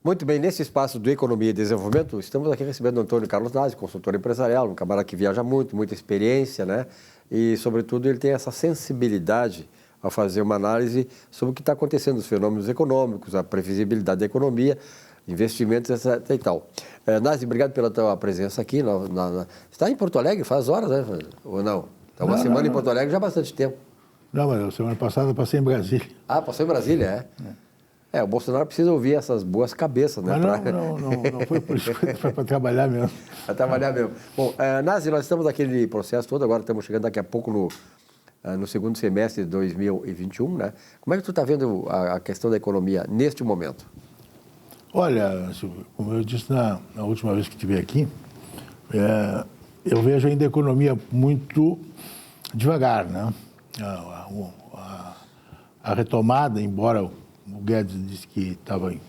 Muito bem, nesse espaço do Economia e Desenvolvimento, estamos aqui recebendo o Antônio Carlos Nazi, consultor empresarial, um camarada que viaja muito, muita experiência, né? E, sobretudo, ele tem essa sensibilidade ao fazer uma análise sobre o que está acontecendo, os fenômenos econômicos, a previsibilidade da economia, investimentos, etc. e tal. Nazi, obrigado pela tua presença aqui. Está em Porto Alegre, faz horas, né? Ou não? Está uma semana em Porto Alegre já há bastante tempo. Não, mas semana passada eu passei em Brasília. Ah, passou em Brasília, o Bolsonaro precisa ouvir essas boas cabeças, né? Mas não foi por isso, foi para trabalhar mesmo. Para trabalhar mesmo. Bom, Nazi, nós estamos naquele processo todo, agora estamos chegando daqui a pouco no segundo semestre de 2021, né? Como é que tu está vendo a questão da economia neste momento? Olha, como eu disse na última vez que estive aqui, eu vejo ainda a economia muito devagar, né? A retomada, embora o Guedes disse que estava em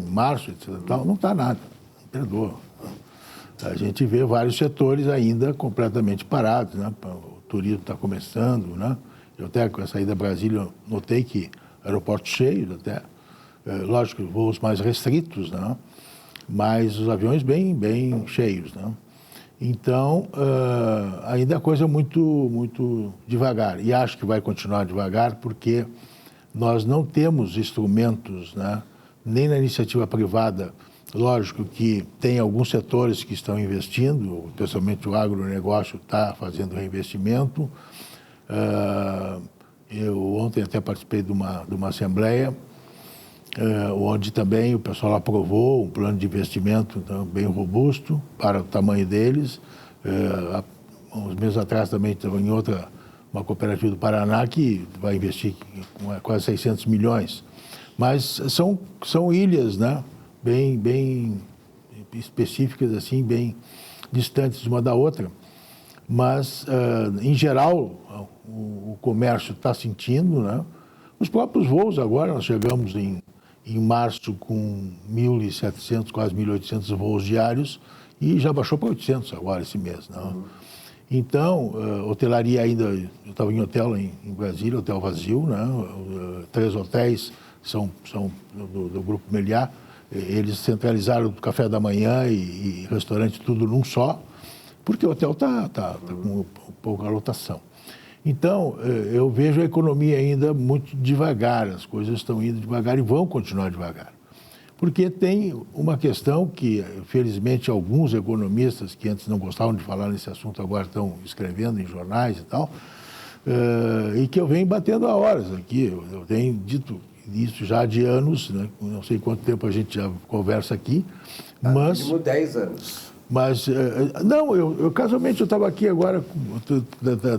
março, etc. Não está nada, não perdoa. A gente vê vários setores ainda completamente parados, né? O turismo está começando, né? Eu até com a saída da Brasília notei que aeroportos cheios até, lógico, voos mais restritos, né? Mas os aviões bem cheios, né? Então, ainda a coisa é muito devagar. E acho que vai continuar devagar porque nós não temos instrumentos, né, nem na iniciativa privada. Lógico que tem alguns setores que estão investindo, especialmente o agronegócio está fazendo reinvestimento. Eu ontem até participei de uma assembleia, onde também o pessoal aprovou um plano de investimento bem robusto para o tamanho deles. Uns meses atrás também estava em uma cooperativa do Paraná que vai investir quase 600 milhões. Mas são ilhas, né, bem específicas, assim, bem distantes uma da outra. Mas, em geral, o comércio está sentindo, né? Os próprios voos agora, nós chegamos em março com 1.700, quase 1.800 voos diários e já baixou para 800 agora esse mês, né? Então, hotelaria ainda, eu estava em hotel em Brasília, hotel vazio, né? 3 hotéis são do Grupo Meliá, eles centralizaram o café da manhã e restaurante tudo num só, porque o hotel está com pouca lotação. Então, eu vejo a economia ainda muito devagar, as coisas estão indo devagar e vão continuar devagar. Porque tem uma questão que, felizmente, alguns economistas que antes não gostavam de falar nesse assunto agora estão escrevendo em jornais e tal, e que eu venho batendo há horas aqui. Eu tenho dito isso já de anos, né? Não sei quanto tempo a gente já conversa aqui, mas... Mínimo 10 anos. Mas, não, casualmente eu estava aqui agora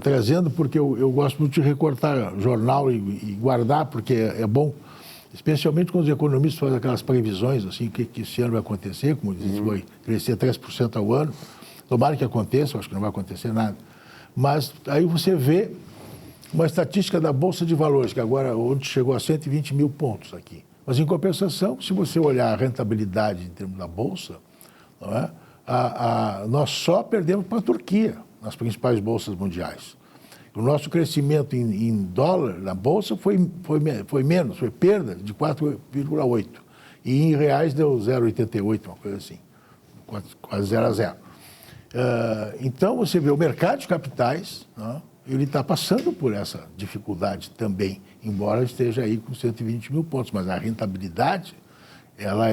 trazendo, porque eu gosto muito de recortar jornal e guardar, porque é bom. Especialmente quando os economistas fazem aquelas previsões, assim, que esse ano vai acontecer, como dizem, vai crescer 3% ao ano. Tomara que aconteça, acho que não vai acontecer nada. Mas aí você vê uma estatística da Bolsa de Valores, que agora onde chegou a 120 mil pontos aqui. Mas, em compensação, se você olhar a rentabilidade em termos da Bolsa, não é? Nós só perdemos para a Turquia, nas principais bolsas mundiais. O nosso crescimento em dólar na Bolsa foi menos, foi perda de 4,8%. E em reais deu 0,88%, uma coisa assim, quase 0 a 0. Então, você vê o mercado de capitais, né, ele está passando por essa dificuldade também, embora esteja aí com 120 mil pontos. Mas a rentabilidade, ela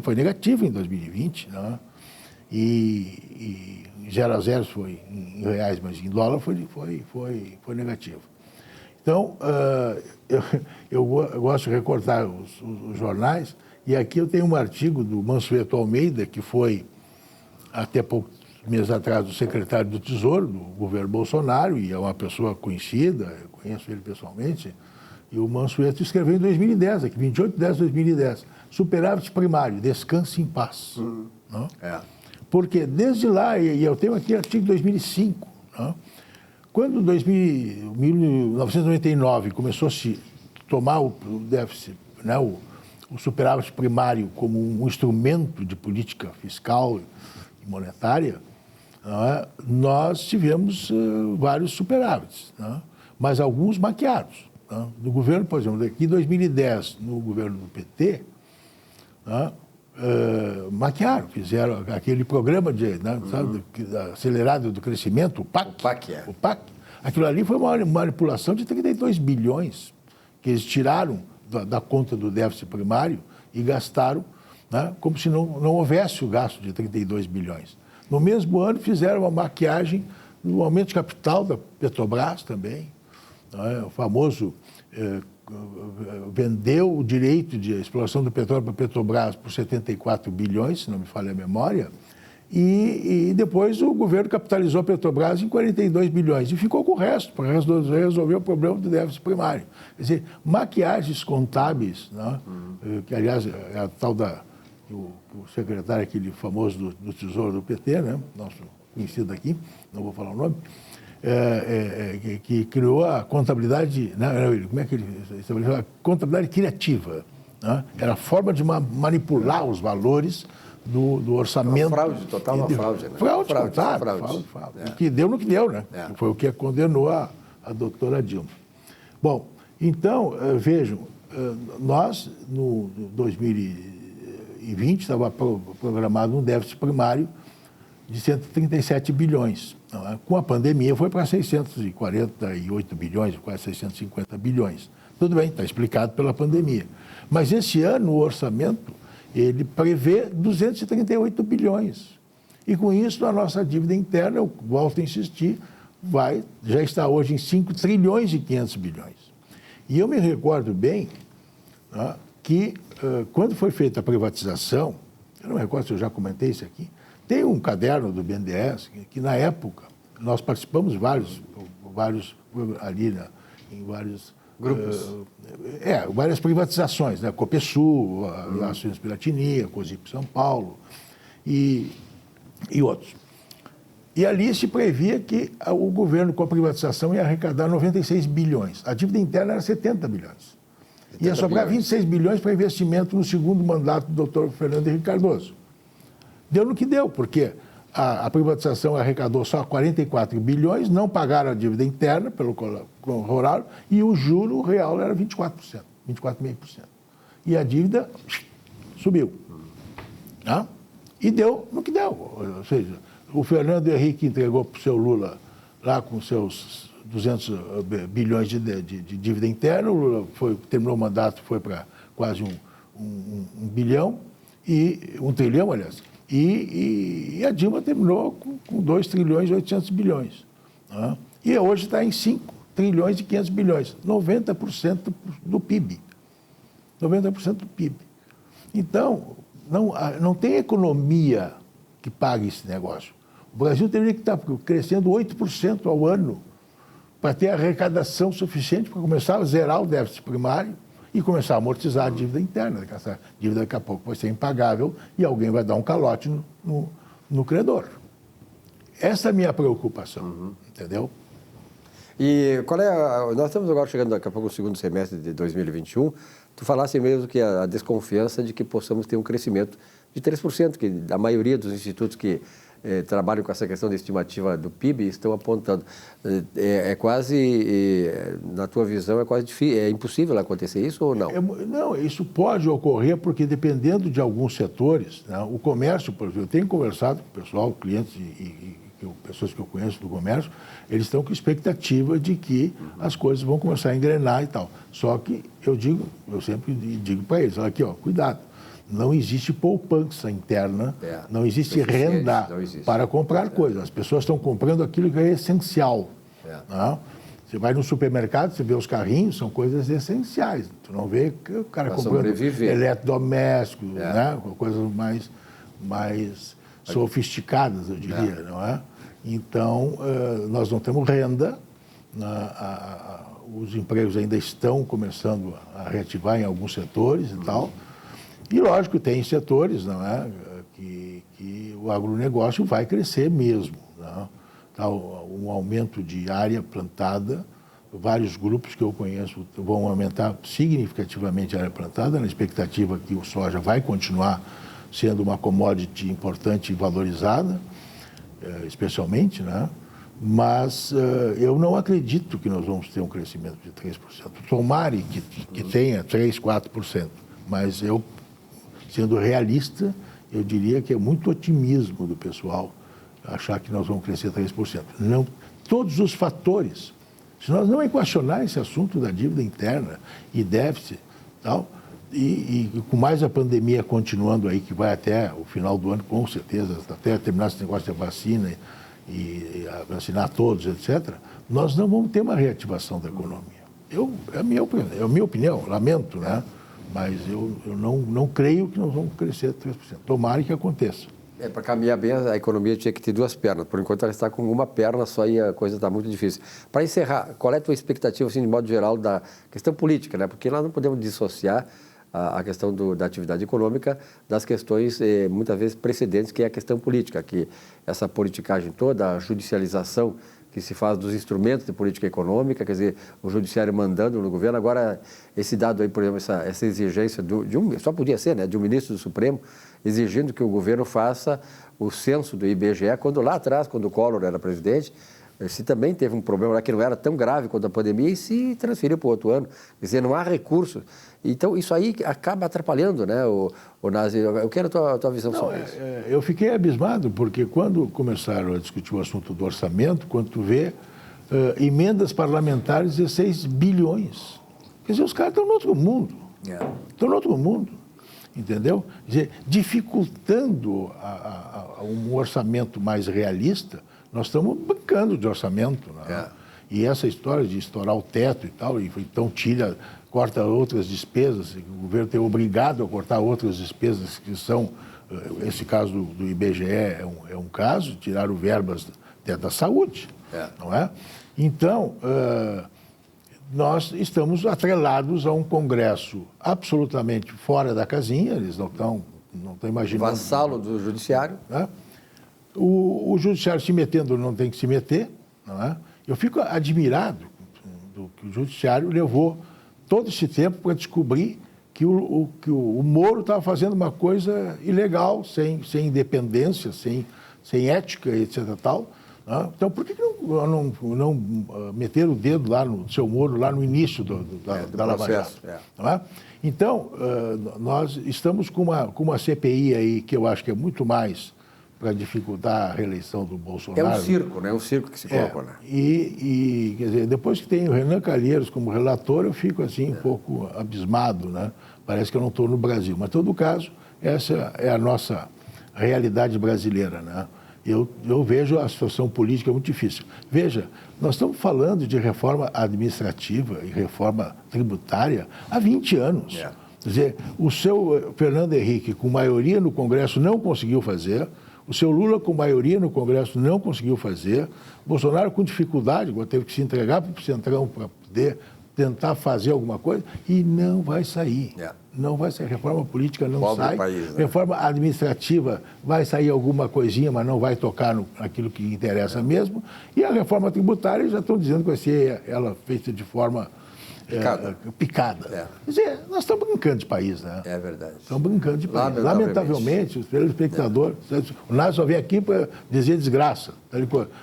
foi negativa em 2020, né? E 0 a 0 foi em reais, mas em dólar foi negativo. Então, eu gosto de recortar os jornais, e aqui eu tenho um artigo do Mansueto Almeida, que foi, até poucos meses atrás, o secretário do Tesouro do governo Bolsonaro, e é uma pessoa conhecida, eu conheço ele pessoalmente, e o Mansueto escreveu em 2010, aqui, 28 de 10 de 2010, superávit primário, descanse em paz. Não? Porque desde lá, e eu tenho aqui o artigo de 2005, né? Quando 1999 começou a se tomar o déficit, né, o superávit primário como um instrumento de política fiscal e monetária, né, nós tivemos vários superávites, né, mas alguns maquiados. Né? No governo, por exemplo, aqui em 2010, no governo do PT, né, maquiaram, fizeram aquele programa sabe, acelerado do crescimento, o PAC. O PAC. Aquilo ali foi uma manipulação de 32 bilhões que eles tiraram da conta do déficit primário e gastaram, né, como se não houvesse o gasto de 32 bilhões. No mesmo ano, fizeram uma maquiagem no aumento de capital da Petrobras também. Né, o famoso vendeu o direito de exploração do petróleo para a Petrobras por 74 bilhões, se não me falha a memória, e depois o governo capitalizou a Petrobras em 42 bilhões e ficou com o resto, para resolver o problema do déficit primário. Quer dizer, maquiagens contábeis, né, que aliás é a tal o secretário aquele famoso do Tesouro do PT, né, nosso conhecido aqui, não vou falar o nome, que criou a contabilidade, né, como é que ele estabeleceu? A contabilidade criativa. Né? Era a forma de manipular os valores do orçamento. Uma fraude, total uma fraude. Né? Fraude. É. Que deu no que deu, né? É. Foi o que condenou a doutora Dilma. Bom, então, vejam, nós, no 2020, estava programado um déficit primário de 137 bilhões. Com a pandemia foi para 648 bilhões, quase 650 bilhões. Tudo bem, está explicado pela pandemia. Mas esse ano o orçamento, ele prevê 238 bilhões. E com isso a nossa dívida interna, eu volto a insistir, já está hoje em 5 trilhões e 500 bilhões. E eu me recordo bem, né, que quando foi feita a privatização, eu não me recordo se eu já comentei isso aqui, tem um caderno do BNDES que na época, nós participamos vários ali, né, em vários grupos. Várias privatizações, né? Copesul, Ações Piratininha, Cosip São Paulo e outros. E ali se previa que o governo com a privatização ia arrecadar 96 bilhões. A dívida interna era 70 bilhões. Ia sobrar 26 bilhões para investimento no segundo mandato do doutor Fernando Henrique Cardoso. Deu no que deu, porque a privatização arrecadou só 44 bilhões, não pagaram a dívida interna pelo horário e o juro real era 24%, 24,5%. E a dívida subiu. Né? E deu no que deu. Ou seja, o Fernando Henrique entregou para o seu Lula lá com seus 200 bilhões de dívida interna, o Lula terminou o mandato, foi para quase um bilhão, e 1 trilhão, aliás. E a Dilma terminou com 2 trilhões e 800 bilhões. Né? E hoje está em 5 trilhões e 500 bilhões. 90% do PIB. 90% do PIB. Então, não tem economia que pague esse negócio. O Brasil teria que estar crescendo 8% ao ano para ter arrecadação suficiente para começar a zerar o déficit primário e começar a amortizar a dívida interna. Essa dívida daqui a pouco vai ser impagável e alguém vai dar um calote no credor. Essa é a minha preocupação, entendeu? E qual é nós estamos agora chegando daqui a pouco no segundo semestre de 2021, tu falasse mesmo que a desconfiança de que possamos ter um crescimento de 3%, que a maioria dos institutos que trabalham com essa questão da estimativa do PIB estão apontando. Na tua visão, é quase difícil, é impossível acontecer isso ou não? Não, isso pode ocorrer porque dependendo de alguns setores, né, o comércio, por exemplo, eu tenho conversado com o pessoal, clientes e pessoas que eu conheço do comércio, eles estão com expectativa de que as coisas vão começar a engrenar e tal. Só que eu sempre digo para eles, olha aqui, ó, cuidado. Não existe poupança interna, não existe renda para comprar coisas. As pessoas estão comprando aquilo que é essencial. Né? Você vai no supermercado, você vê os carrinhos, são coisas essenciais. Tu não vê o cara comprando eletrodomésticos, né? Coisas mais sofisticadas, eu diria, não é? Então, nós não temos renda, os empregos ainda estão começando a reativar em alguns setores e tal. E, lógico, tem setores, não é, que o agronegócio vai crescer mesmo. Não? Tá, um aumento de área plantada, vários grupos que eu conheço vão aumentar significativamente a área plantada, na expectativa que o soja vai continuar sendo uma commodity importante e valorizada, especialmente, né? Mas eu não acredito que nós vamos ter um crescimento de 3%. Tomare que tenha 3%, 4%, mas sendo realista, eu diria que é muito otimismo do pessoal achar que nós vamos crescer 3%. Não, todos os fatores. Se nós não equacionar esse assunto da dívida interna e déficit, tal, e com mais a pandemia continuando aí, que vai até o final do ano, com certeza, até terminar esse negócio da vacina e vacinar todos, etc., nós não vamos ter uma reativação da economia. É a minha opinião, lamento, né? Mas eu não creio que nós vamos crescer 3%. Tomara que aconteça. Para caminhar bem, a economia tinha que ter duas pernas. Por enquanto, ela está com uma perna só e a coisa está muito difícil. Para encerrar, qual é a tua expectativa, assim, de modo geral, da questão política, né? Porque nós não podemos dissociar a questão da atividade econômica das questões, muitas vezes, precedentes, que é a questão política, que essa politicagem toda, a judicialização que se faz dos instrumentos de política econômica, quer dizer, o judiciário mandando no governo. Agora, esse dado aí, por exemplo, essa exigência só podia ser, né, de um ministro do Supremo, exigindo que o governo faça o censo do IBGE, quando lá atrás, quando o Collor era presidente, se também teve um problema lá que não era tão grave quanto a pandemia e se transferiu para o outro ano. Quer dizer, não há recurso. Então, isso aí acaba atrapalhando, né, o Nazi. Eu quero a tua visão sobre isso. Eu fiquei abismado, porque quando começaram a discutir o assunto do orçamento, quando tu vê emendas parlamentares de 16 bilhões. Quer dizer, os caras estão no outro mundo. Estão no outro mundo. Entendeu? Quer dizer, dificultando um orçamento mais realista, nós estamos brincando de orçamento. Né? E essa história de estourar o teto e tal, então corta outras despesas, o governo tem obrigado a cortar outras despesas que são, esse caso do IBGE é um caso, tiraram verbas da saúde, não é? Então, nós estamos atrelados a um Congresso absolutamente fora da casinha, eles não estão imaginando... Vassalo do Judiciário. Né? O Judiciário se metendo não tem que se meter, não é? Eu fico admirado do que o Judiciário levou todo esse tempo para descobrir que o Moro estava fazendo uma coisa ilegal, sem independência, sem ética, etc. Tal, né? Então, por que não meter o dedo lá no seu Moro, lá no início da Lava Jato? Não é? Então, nós estamos com uma CPI aí que eu acho que é muito mais para dificultar a reeleição do Bolsonaro. É um circo, né? É um circo que se colocou, né? E, quer dizer, depois que tem o Renan Calheiros como relator, eu fico assim um pouco abismado, né? Parece que eu não estou no Brasil. Mas, em todo caso, essa é a nossa realidade brasileira, né? Eu vejo a situação política muito difícil. Veja, nós estamos falando de reforma administrativa e reforma tributária há 20 anos. Quer dizer, o seu Fernando Henrique, com maioria no Congresso, não conseguiu fazer. O seu Lula, com maioria no Congresso, não conseguiu fazer. Bolsonaro, com dificuldade, teve que se entregar para o Centrão para poder tentar fazer alguma coisa e não vai sair. Não vai sair. Reforma política não sai. País, né? Reforma administrativa vai sair alguma coisinha, mas não vai tocar naquilo que interessa mesmo. E a reforma tributária, já estão dizendo que vai ser ela feita de forma picada. Quer dizer, nós estamos brincando de país, né? É verdade. Estamos brincando de país. Lamentavelmente, o telespectador, o Nazi só vem aqui para dizer desgraça.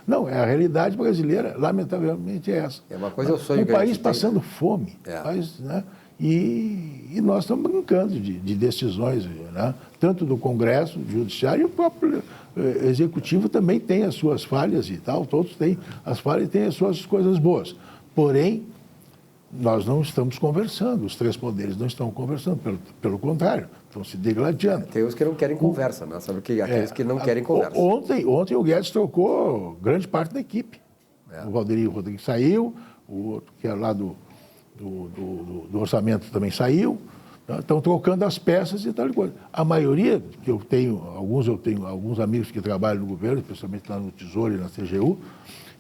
Não, a realidade brasileira, lamentavelmente, é essa. É uma coisa, é o sonho que a gente país passando fome. País, né? E nós estamos brincando de decisões, né? Tanto do Congresso, do Judiciário, e o próprio Executivo também tem as suas falhas e tal, todos têm as falhas e têm as suas coisas boas. Porém, nós não estamos conversando, os três poderes não estão conversando, pelo contrário, estão se degladiando. Tem os que não querem conversa, né? Sabe que aqueles que não querem conversa. Ontem o Guedes trocou grande parte da equipe. O Valderi Rodrigues saiu, o outro que é lá do orçamento também saiu. Estão trocando as peças e tal coisa. A maioria, que eu tenho alguns amigos que trabalham no governo, especialmente lá no Tesouro e na CGU,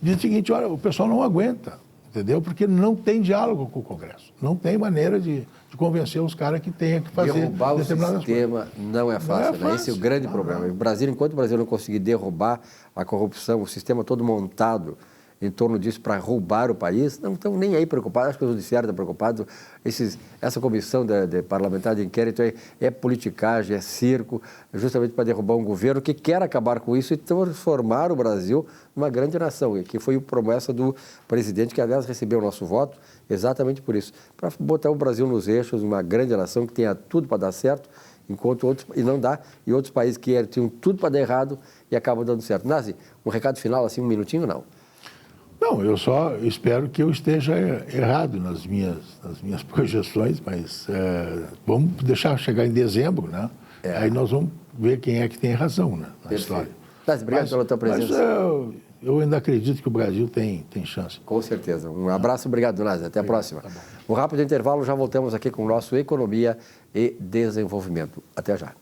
dizem o seguinte: olha, o pessoal não aguenta. Entendeu? Porque não tem diálogo com o Congresso. Não tem maneira de convencer os caras que tenham que fazer derrubar o sistema não é fácil, né? Esse é o grande problema. O Brasil, enquanto o Brasil não conseguir derrubar a corrupção, o sistema todo montado em torno disso para roubar o país, não estão nem aí preocupados. Acho que o Judiciário está preocupado. Essa comissão de parlamentar de inquérito é politicagem, é circo, justamente para derrubar um governo que quer acabar com isso e transformar o Brasil numa grande nação, que foi a promessa do presidente, que, aliás, recebeu o nosso voto exatamente por isso, para botar o Brasil nos eixos, uma grande nação que tenha tudo para dar certo enquanto outros, e não dá, e outros países que tinham tudo para dar errado e acabam dando certo. Nazi, um recado final, assim, um minutinho, não? Não, eu só espero que eu esteja errado nas minhas projeções, mas vamos deixar chegar em dezembro, né? Aí nós vamos ver quem é que tem razão, né, na história. Nazi, obrigado pela tua presença. Mas eu ainda acredito que o Brasil tem chance. Com certeza. Um abraço, obrigado, Nazi. Até a próxima. Um rápido intervalo, já voltamos aqui com o nosso Economia e Desenvolvimento. Até já.